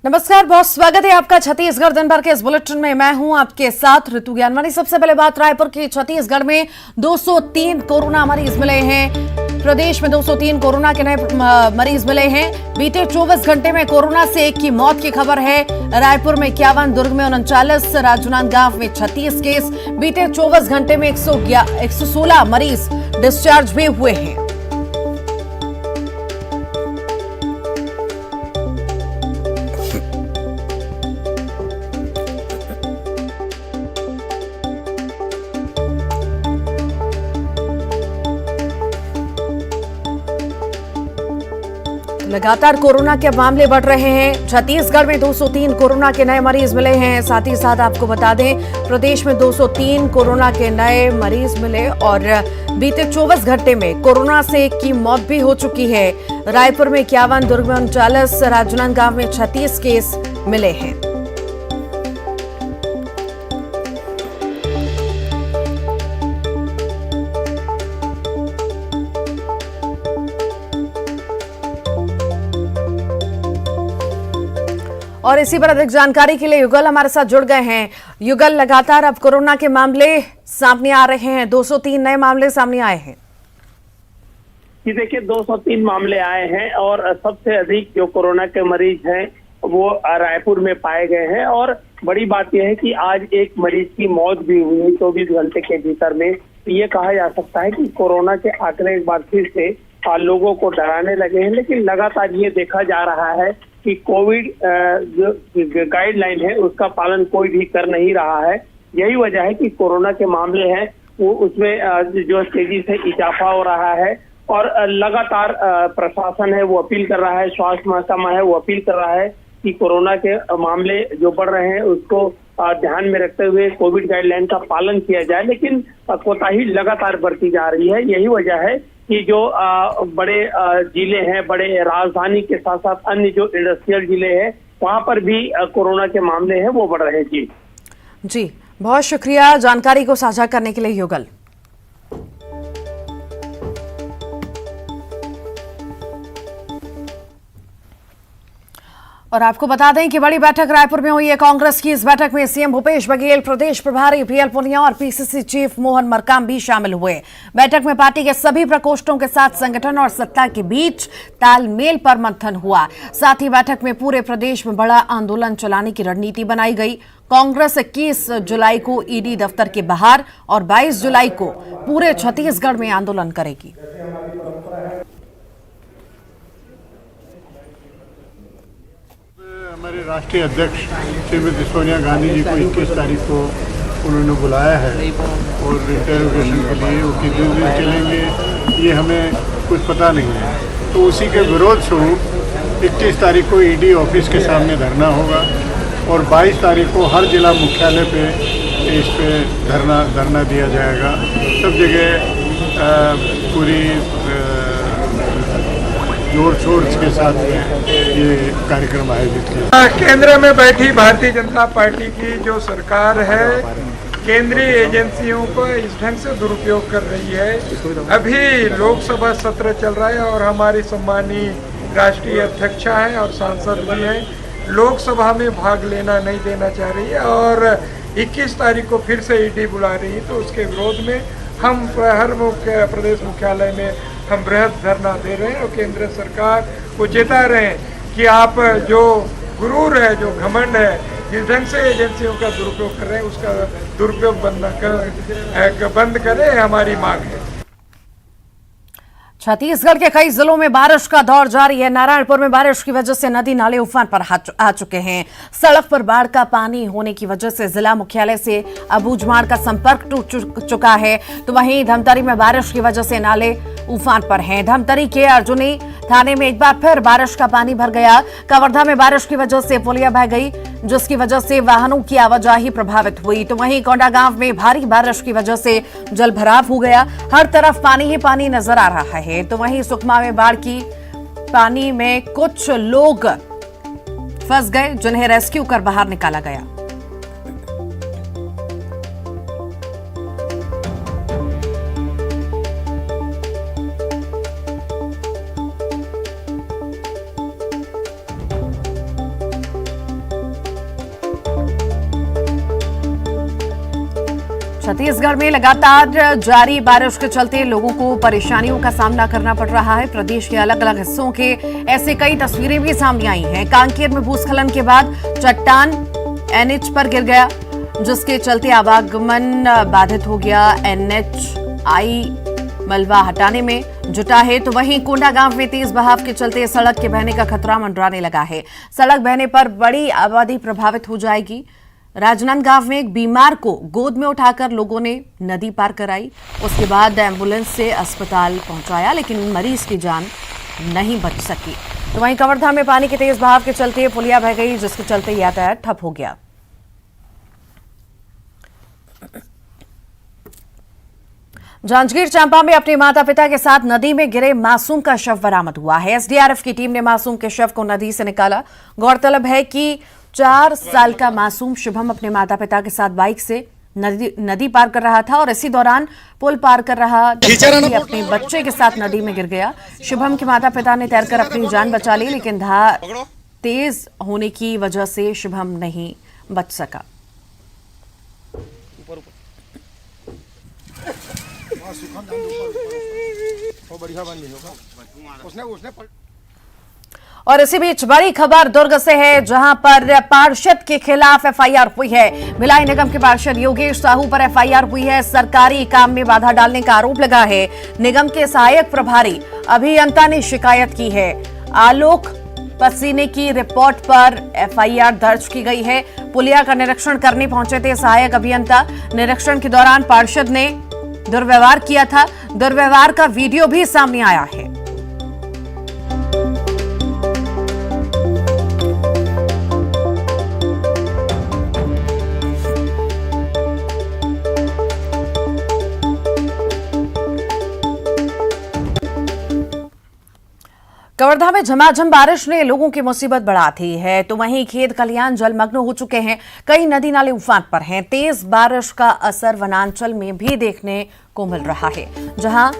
नमस्कार, बहुत स्वागत है आपका छत्तीसगढ़ दिन भर के इस बुलेटिन में। मैं हूं आपके साथ ऋतु ज्ञानवानी। सबसे पहले बात रायपुर की। छत्तीसगढ़ में 203 कोरोना मरीज मिले हैं। प्रदेश में 203 कोरोना के नए मरीज मिले हैं। बीते 24 घंटे में कोरोना से एक की मौत की खबर है। रायपुर में 51, दुर्ग में 39, राजनांदगांव में 36 केस। बीते 24 घंटे में 116 मरीज डिस्चार्ज भी हुए हैं। लगातार कोरोना के मामले बढ़ रहे हैं। छत्तीसगढ़ में 203 कोरोना के नए मरीज मिले हैं। साथ ही साथ आपको बता दें, प्रदेश में 203 कोरोना के नए मरीज मिले और बीते 24 घंटे में कोरोना से एक की मौत भी हो चुकी है। रायपुर में 51, दुर्ग में 39, राजनांदगांव में 36 केस मिले हैं। और इसी पर अधिक जानकारी के लिए युगल हमारे साथ जुड़ गए हैं। युगल, लगातार अब कोरोना के मामले सामने आ रहे हैं। 203 नए मामले सामने आए हैं। जी देखिए, 203 मामले आए हैं और सबसे अधिक जो कोरोना के मरीज हैं वो रायपुर में पाए गए हैं। और बड़ी बात यह है कि आज एक मरीज की मौत भी हुई 24 घंटे के भीतर में। ये कहा जा सकता है कि कोरोना के आंकड़े एक बार फिर से लोगों को डराने लगे हैं। लेकिन लगातार ये देखा जा रहा है कि कोविड जो गाइडलाइन है उसका पालन कोई भी कर नहीं रहा है। यही वजह है कि कोरोना के मामले हैं वो उसमें जो तेजी से इजाफा हो रहा है। और लगातार प्रशासन है वो अपील कर रहा है, स्वास्थ्य महकमा है वो अपील कर रहा है कि कोरोना के मामले जो बढ़ रहे हैं उसको ध्यान में रखते हुए कोविड गाइडलाइन का पालन किया जाए। लेकिन कोताही लगातार बढ़ती जा रही है। यही वजह है कि जो बड़े जिले हैं, बड़े राजधानी के साथ साथ अन्य जो इंडस्ट्रियल जिले हैं वहां पर भी कोरोना के मामले हैं वो बढ़ रहे हैं। जी, बहुत शुक्रिया जानकारी को साझा करने के लिए युगल। और आपको बता दें कि बड़ी बैठक रायपुर में हुई है कांग्रेस की। इस बैठक में सीएम भूपेश बघेल, प्रदेश प्रभारी पीएल पुनिया और पीसीसी चीफ मोहन मरकाम भी शामिल हुए। बैठक में पार्टी के सभी प्रकोष्ठों के साथ संगठन और सत्ता के बीच तालमेल पर मंथन हुआ। साथ ही बैठक में पूरे प्रदेश में बड़ा आंदोलन चलाने की रणनीति बनाई गई। कांग्रेस 21 जुलाई को ईडी दफ्तर के बाहर और 22 जुलाई को पूरे छत्तीसगढ़ में आंदोलन करेगी। हमारे राष्ट्रीय अध्यक्ष श्रीमती सोनिया गांधी जी को 21 तारीख को उन्होंने बुलाया है और इंटरोगेशन के लिए। वो कितने दिन चलेंगे ये हमें कुछ पता नहीं है। तो उसी के विरोध स्वरूप 21 तारीख को ईडी ऑफिस के सामने धरना होगा और 22 तारीख को हर जिला मुख्यालय पे इस पे धरना दिया जाएगा। सब जगह पूरी जोर शोर के साथ में ये कार्यक्रम आयोजित किया। केंद्र में बैठी भारतीय जनता पार्टी की जो सरकार है, केंद्रीय एजेंसियों को इस ढंग से दुरुपयोग कर रही है। अभी लोकसभा सत्र चल रहा है और हमारी सम्मानीय राष्ट्रीय अध्यक्षा है और सांसद भी हैं, लोकसभा में भाग लेना नहीं देना चाह रही है और 21 तारीख को फिर से ईडी बुला रही है। तो उसके विरोध में हम हर प्रदेश मुख्यालय में हम बृहद धरना दे रहे हैं और केंद्र सरकार को चेता रहे हैं कि आप जो गुरूर है, जो घमंड है, जिस ढंग से एजेंसियों का दुरुपयोग कर रहे हैं उसका दुरुपयोग बंद करें, हमारी मांग है। छत्तीसगढ़ के कई जिलों में बारिश का दौर जारी है। नारायणपुर में बारिश की वजह से नदी नाले उफान पर आ चुके हैं। सड़क पर बाढ़ का पानी होने की वजह से जिला मुख्यालय से अबूझमाड़ का संपर्क टूट चुका है। तो वहीं धमतरी में बारिश की वजह से नाले उफान पर हैं। धमतरी के अर्जुनी थाने में एक बार फिर बारिश का पानी भर गया। कवर्धा में बारिश की वजह से पुलिया बह गई, जिसकी वजह से वाहनों की आवाजाही प्रभावित हुई। तो वहीं कोंडागांव में भारी बारिश की वजह से जलभराव हो गया। हर तरफ पानी ही पानी नजर आ रहा है। तो वहीं सुकमा में बाढ़ की पानी में कुछ लोग फंस गए, जिन्हें रेस्क्यू कर बाहर निकाला गया। छत्तीसगढ़ में लगातार जारी बारिश के चलते लोगों को परेशानियों का सामना करना पड़ रहा है। प्रदेश के अलग अलग हिस्सों के ऐसे कई तस्वीरें भी सामने आई हैं। कांकेर में भूस्खलन के बाद चट्टान एनएच पर गिर गया, जिसके चलते आवागमन बाधित हो गया। एनएचआई मलबा हटाने में जुटा है, तो वहीं कोंडागांव में तेज बहाव के चलते सड़क के बहने का खतरा मंडराने लगा है। सड़क बहने पर बड़ी आबादी प्रभावित हो जाएगी। राजनांदगांव में एक बीमार को गोद में उठाकर लोगों ने नदी पार कराई, उसके बाद एम्बुलेंस से अस्पताल पहुंचाया, लेकिन मरीज की जान नहीं बच सकी। तो वहीं कवर्धा में पानी के तेज बहाव के चलते पुलिया बह गई, जिसके चलते यातायात ठप हो गया। जांजगीर चांपा में अपने माता पिता के साथ नदी में गिरे मासूम का शव बरामद हुआ है। एसडीआरएफ की टीम ने मासूम के शव को नदी से निकाला। गौरतलब है कि 4 साल का मासूम शुभम अपने माता पिता के साथ बाइक से नदी पार कर रहा था और इसी दौरान पुल पार कर रहा अपने बच्चे के साथ नदी में गिर गया। शुभम के माता पिता ने तैरकर अपनी जान बचा ली, लेकिन धार तेज होने की वजह से शुभम नहीं बच सका। और इसी बीच बड़ी खबर दुर्ग से है, जहां पर पार्षद के खिलाफ एफआईआर हुई है। भिलाई निगम के पार्षद योगेश साहू पर एफआईआर हुई है। सरकारी काम में बाधा डालने का आरोप लगा है। निगम के सहायक प्रभारी अभियंता ने शिकायत की है। आलोक पसीने की रिपोर्ट पर एफआईआर दर्ज की गई है। पुलिया का निरीक्षण करने पहुंचे थे सहायक अभियंता। निरीक्षण के दौरान पार्षद ने दुर्व्यवहार किया था। दुर्व्यवहार का वीडियो भी सामने आया है। कवर्धा में झमाझम बारिश ने लोगों की मुसीबत बढ़ा दी है, तो वहीं खेत खलिहान जलमग्न हो चुके हैं। कई नदी नाले उफान पर हैं। तेज बारिश का असर वनांचल में भी देखने को मिल रहा है, जहां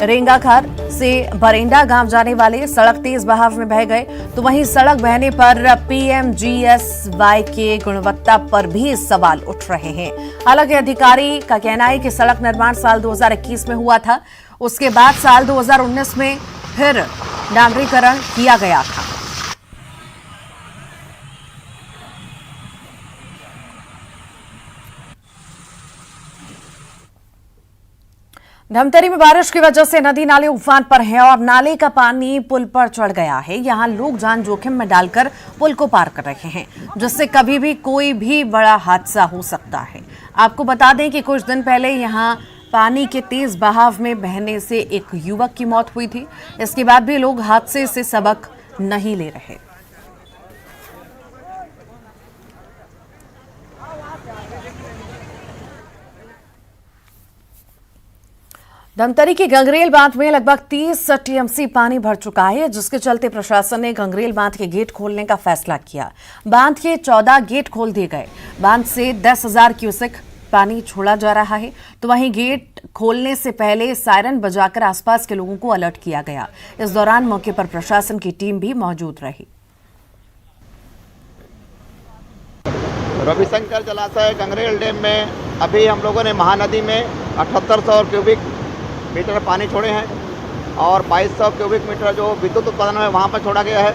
रेंगाखार से बरेंडा गांव जाने वाले सड़क तेज बहाव में बह गए, तो वहीं सड़क बहने पर पीएमजीएसवाई के गुणवत्ता पर भी सवाल उठ रहे हैं। हालांकि अधिकारी का कहना है कि सड़क निर्माण साल 2021 में हुआ था, उसके बाद साल 2019 में फिर डामरीकरण किया गया था। धमतरी में बारिश की वजह से नदी नाले उफान पर हैं और नाले का पानी पुल पर चढ़ गया है। यहां लोग जान जोखिम में डालकर पुल को पार कर रहे हैं, जिससे कभी भी कोई भी बड़ा हादसा हो सकता है। आपको बता दें कि कुछ दिन पहले यहां पानी के तेज बहाव में बहने से एक युवक की मौत हुई थी। इसके बाद भी लोग हादसे से सबक नहीं ले रहे। धमतरी की गंगरेल बांध में लगभग 30 टीएमसी पानी भर चुका है, जिसके चलते प्रशासन ने गंगरेल बांध के गेट खोलने का फैसला किया। बांध के 14 गेट खोल दिए गए। बांध से 10,000 क्यूसेक पानी छोड़ा जा रहा है, तो वहीं गेट खोलने से पहले सायरन बजाकर आसपास के लोगों को अलर्ट किया गया। इस दौरान मौके पर प्रशासन की टीम भी मौजूद रही। रविशंकर जलाशय गंगरेल डैम में अभी हम लोगों ने महानदी में 7800 क्यूबिक मीटर पानी छोड़े हैं और 2200 क्यूबिक मीटर जो विद्युत उत्पादन है वहाँ पर छोड़ा गया है।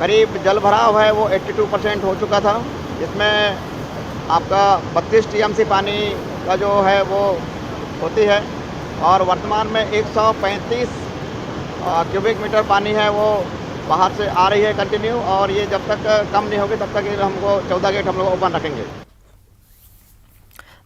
करीब जल भराव है वो 82% हो चुका था, जिसमें आपका 32 टीएमसी पानी का जो है वो होती है और वर्तमान में 135 क्यूबिक मीटर पानी है वो बाहर से आ रही है कंटिन्यू, और ये जब तक कम नहीं होगी तब तक हमको 14 गेट हम लोग ओपन रखेंगे।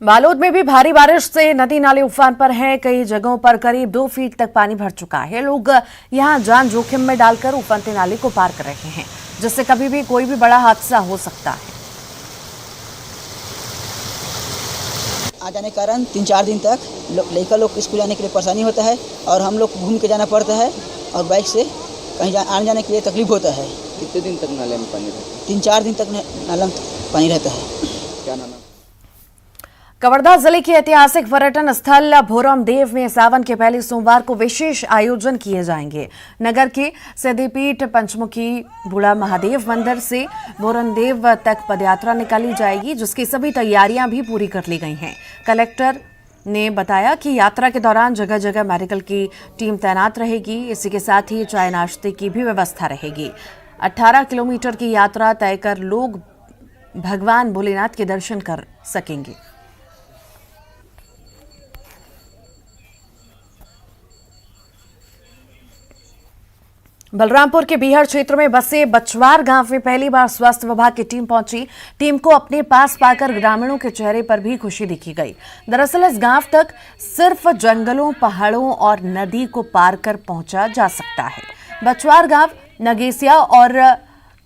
बालोद में भी भारी बारिश से नदी नाले उफान पर हैं। कई जगहों पर करीब 2 फीट तक पानी भर चुका है। लोग यहां जान जोखिम में डालकर उफनते नाले को पार कर रहे हैं, जिससे कभी भी कोई भी बड़ा हादसा हो सकता है। आ जाने के कारण 3-4 दिन तक लड़का लोग स्कूल जाने के लिए परेशानी होता है और हम लोग घूम के जाना पड़ता है और बाइक से कहीं आने जाने के लिए तकलीफ होता है। कितने दिन तक नाले में पानी रहता है? 3-4 दिन तक नाले में पानी रहता है। क्या नाम? कवर्धा जिले के ऐतिहासिक पर्यटन स्थल भोरमदेव में सावन के पहले सोमवार को विशेष आयोजन किए जाएंगे। नगर के सिद्धिपीठ पंचमुखी बूढ़ा महादेव मंदिर से भोरमदेव तक पदयात्रा निकाली जाएगी, जिसकी सभी तैयारियां भी पूरी कर ली गई हैं। कलेक्टर ने बताया कि यात्रा के दौरान जगह जगह मेडिकल की टीम तैनात रहेगी। इसी के साथ ही चाय नाश्ते की भी व्यवस्था रहेगी। 18 किलोमीटर की यात्रा तय कर लोग भगवान भोलेनाथ के दर्शन कर सकेंगे। बलरामपुर के बीहड़ क्षेत्र में बसे बचवार गांव में पहली बार स्वास्थ्य विभाग की टीम पहुंची। टीम को अपने पास पाकर ग्रामीणों के चेहरे पर भी खुशी दिखी गई। दरअसल इस गांव तक सिर्फ जंगलों, पहाड़ों और नदी को पार कर पहुंचा जा सकता है। बचवार गांव नगेसिया और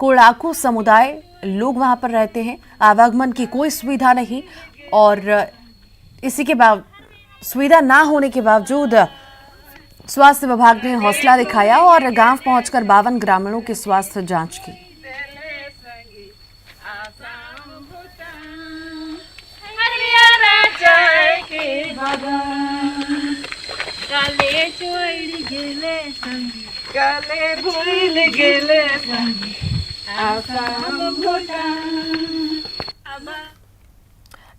कोड़ाकू समुदाय लोग वहां पर रहते हैं। आवागमन की कोई सुविधा नहीं और इसी के सुविधा ना होने के बावजूद स्वास्थ्य विभाग ने हौसला दिखाया और गांव पहुंचकर 52 ग्रामीणों की स्वास्थ्य जांच की।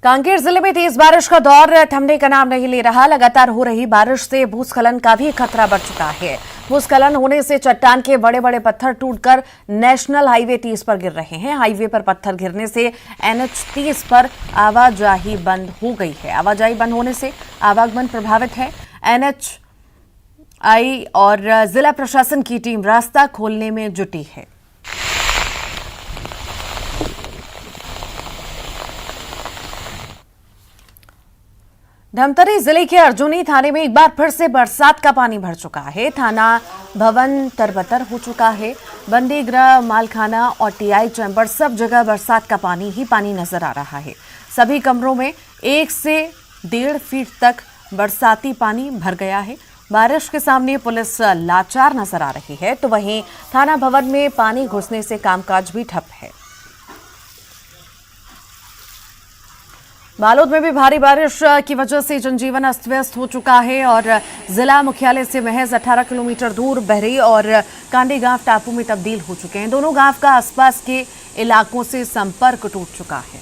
कांकेर जिले में तेज बारिश का दौर थमने का नाम नहीं ले रहा। लगातार हो रही बारिश से भूस्खलन का भी खतरा बढ़ चुका है। भूस्खलन होने से चट्टान के बड़े बड़े पत्थर टूटकर नेशनल हाईवे 30 पर गिर रहे हैं। हाईवे पर पत्थर गिरने से NH 30 पर आवाजाही बंद हो गई है। आवाजाही बंद होने से आवागमन प्रभावित है। NHI और जिला प्रशासन की टीम रास्ता खोलने में जुटी है। धमतरी जिले के अर्जुनी थाने में एक बार फिर से बरसात का पानी भर चुका है। थाना भवन तरबतर हो चुका है। बंदी गृह, मालखाना और TI चैम्बर सब जगह बरसात का पानी ही पानी नजर आ रहा है। सभी कमरों में 1 से 1.5 फीट तक बरसाती पानी भर गया है। बारिश के सामने पुलिस लाचार नजर आ रही है, तो वहीं थाना भवन में पानी घुसने से कामकाज भी ठप है। बालोद में भी भारी बारिश की वजह से जनजीवन अस्त व्यस्त हो चुका है और जिला मुख्यालय से महज 18 किलोमीटर दूर बहरी और कांडी गांव टापू में तब्दील हो चुके हैं। दोनों गांव का आसपास के इलाकों से संपर्क टूट चुका है।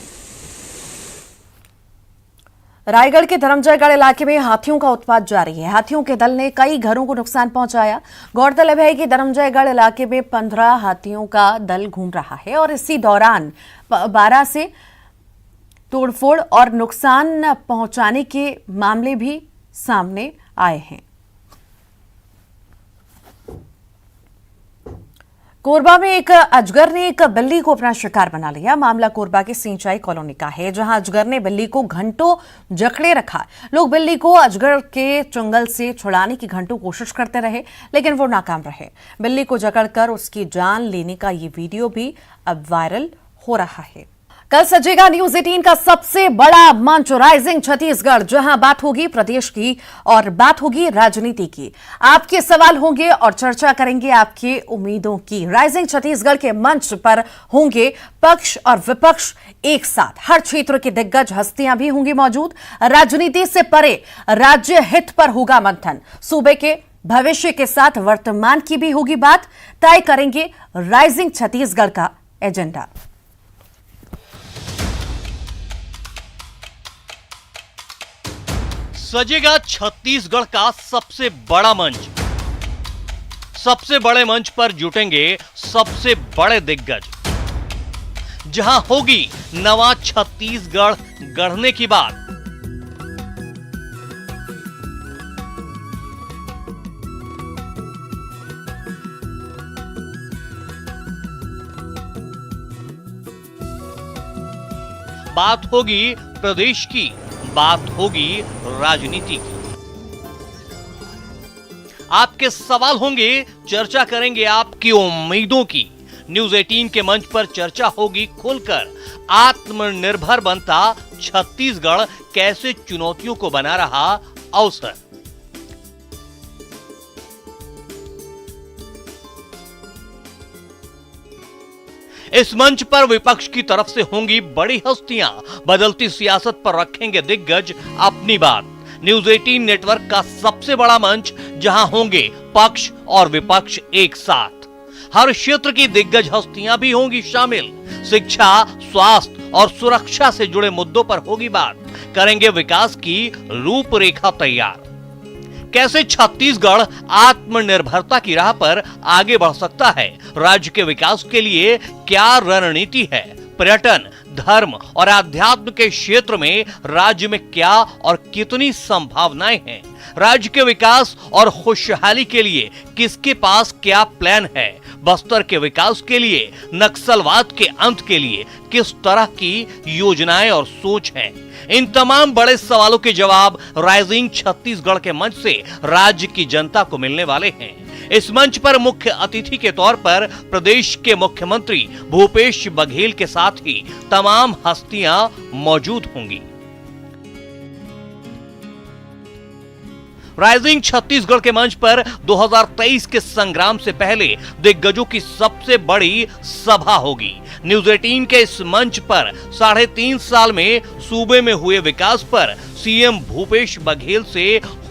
रायगढ़ के धर्मजयगढ़ इलाके में हाथियों का उत्पात जारी है। हाथियों के दल ने कई घरों को नुकसान पहुंचाया। गौरतलब है कि धर्मजयगढ़ इलाके में 15 हाथियों का दल घूम रहा है और इसी दौरान 12 से तोड़फोड़ और नुकसान पहुंचाने के मामले भी सामने आए हैं। कोरबा में एक अजगर ने एक बिल्ली को अपना शिकार बना लिया। मामला कोरबा के सिंचाई कॉलोनी का है, जहां अजगर ने बिल्ली को घंटों जकड़े रखा। लोग बिल्ली को अजगर के चंगल से छुड़ाने की घंटों कोशिश करते रहे, लेकिन वो नाकाम रहे। बिल्ली को जकड़कर उसकी जान लेने का ये वीडियो भी अब वायरल हो रहा है। कल सजेगा न्यूज 18 का सबसे बड़ा मंच राइजिंग छत्तीसगढ़, जहां बात होगी प्रदेश की और बात होगी राजनीति की। आपके सवाल होंगे और चर्चा करेंगे आपकी उम्मीदों की। राइजिंग छत्तीसगढ़ के मंच पर होंगे पक्ष और विपक्ष एक साथ। हर क्षेत्र की दिग्गज हस्तियां भी होंगी मौजूद। राजनीति से परे राज्य हित पर होगा मंथन। सूबे के भविष्य के साथ वर्तमान की भी होगी बात। तय करेंगे राइजिंग छत्तीसगढ़ का एजेंडा। सजेगा छत्तीसगढ़ का सबसे बड़ा मंच। सबसे बड़े मंच पर जुटेंगे सबसे बड़े दिग्गज, जहां होगी नवा छत्तीसगढ़ गढ़ने की बात। बात होगी प्रदेश की, बात होगी राजनीति की। आपके सवाल होंगे, चर्चा करेंगे आपकी उम्मीदों की। न्यूज 18 के मंच पर चर्चा होगी खुलकर। आत्मनिर्भर बनता छत्तीसगढ़ कैसे चुनौतियों को बना रहा अवसर। इस मंच पर विपक्ष की तरफ से होंगी बड़ी हस्तियां, बदलती सियासत पर रखेंगे दिग्गज अपनी बात। न्यूज 18 नेटवर्क का सबसे बड़ा मंच, जहां होंगे पक्ष और विपक्ष एक साथ। हर क्षेत्र की दिग्गज हस्तियां भी होंगी शामिल। शिक्षा, स्वास्थ्य और सुरक्षा से जुड़े मुद्दों पर होगी बात। करेंगे विकास की रूपरेखा तैयार। कैसे छत्तीसगढ़ आत्मनिर्भरता की राह पर आगे बढ़ सकता है, राज्य के विकास के लिए क्या रणनीति है, पर्यटन, धर्म और आध्यात्म के क्षेत्र में राज्य में क्या और कितनी संभावनाएं हैं, राज्य के विकास और खुशहाली के लिए किसके पास क्या प्लान है, बस्तर के विकास के लिए, नक्सलवाद के अंत के लिए किस तरह की योजनाएं और सोच है। इन तमाम बड़े सवालों के जवाब राइजिंग छत्तीसगढ़ के मंच से राज्य की जनता को मिलने वाले हैं। इस मंच पर मुख्य अतिथि के तौर पर प्रदेश के मुख्यमंत्री भूपेश बघेल के साथ ही तमाम हस्तियां मौजूद होंगी। राइजिंग छत्तीसगढ़ के मंच पर 2023 के संग्राम से पहले दिग्गजों की सबसे बड़ी सभा होगी। न्यूज 18 के इस मंच पर 3.5 साल में सूबे में हुए विकास पर सीएम भूपेश बघेल से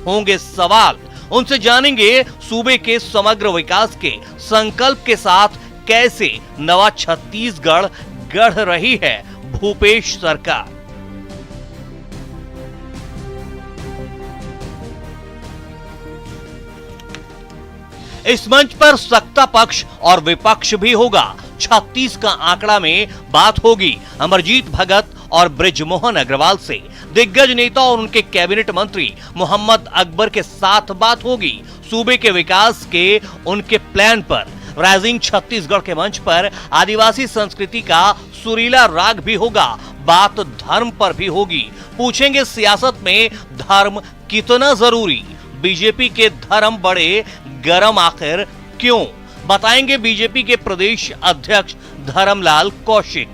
होंगे सवाल। उनसे जानेंगे सूबे के समग्र विकास के संकल्प के साथ कैसे नवा छत्तीसगढ़ गढ़ रही है भूपेश सरकार। इस मंच पर सत्ता पक्ष और विपक्ष भी होगा। 36 का आंकड़ा में बात होगी अमरजीत भगत और बृजमोहन अग्रवाल से। दिग्गज नेता और उनके कैबिनेट मंत्री मोहम्मद अकबर के साथ बात होगी सूबे के विकास के उनके प्लान पर। राइजिंग छत्तीसगढ़ के मंच पर आदिवासी संस्कृति का सुरीला राग भी होगा। बात धर्म पर भी होगी। पूछेंगे सियासत में धर्म कितना जरूरी, बीजेपी के धर्म बड़े गरम आखिर क्यों, बताएंगे बीजेपी के प्रदेश अध्यक्ष धर्मलाल कौशिक।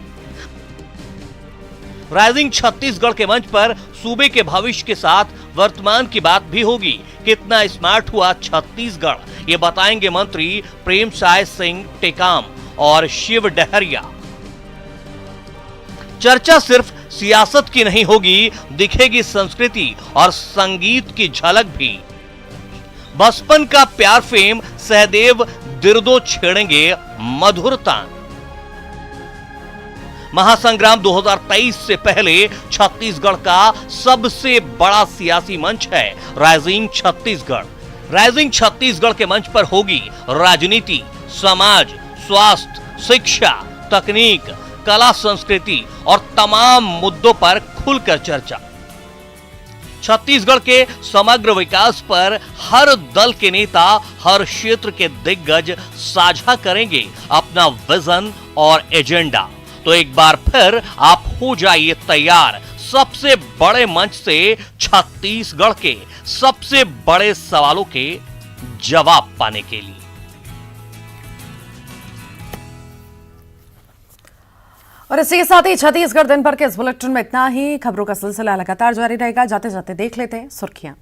राइजिंग छत्तीसगढ़ के मंच पर सूबे के भविष्य के साथ वर्तमान की बात भी होगी। कितना स्मार्ट हुआ छत्तीसगढ़, ये बताएंगे मंत्री प्रेमसाय सिंह टेकाम और शिव डहरिया। चर्चा सिर्फ सियासत की नहीं होगी, दिखेगी संस्कृति और संगीत की झलक भी। बचपन का प्यार फेम सहदेव दिर्दो छेड़ेंगे मधुर तान। महासंग्राम 2023 से पहले छत्तीसगढ़ का सबसे बड़ा सियासी मंच है राइजिंग छत्तीसगढ़। राइजिंग छत्तीसगढ़ के मंच पर होगी राजनीति, समाज, स्वास्थ्य, शिक्षा, तकनीक, कला, संस्कृति और तमाम मुद्दों पर खुलकर चर्चा। छत्तीसगढ़ के समग्र विकास पर हर दल के नेता, हर क्षेत्र के दिग्गज साझा करेंगे अपना विजन और एजेंडा। तो एक बार फिर आप हो जाइए तैयार सबसे बड़े मंच से छत्तीसगढ़ के सबसे बड़े सवालों के जवाब पाने के लिए। और इसी के साथ ही छत्तीसगढ़ दिन भर के इस बुलेटिन में इतना ही। खबरों का सिलसिला लगातार जारी रहेगा। जाते जाते देख लेते हैं सुर्खियां।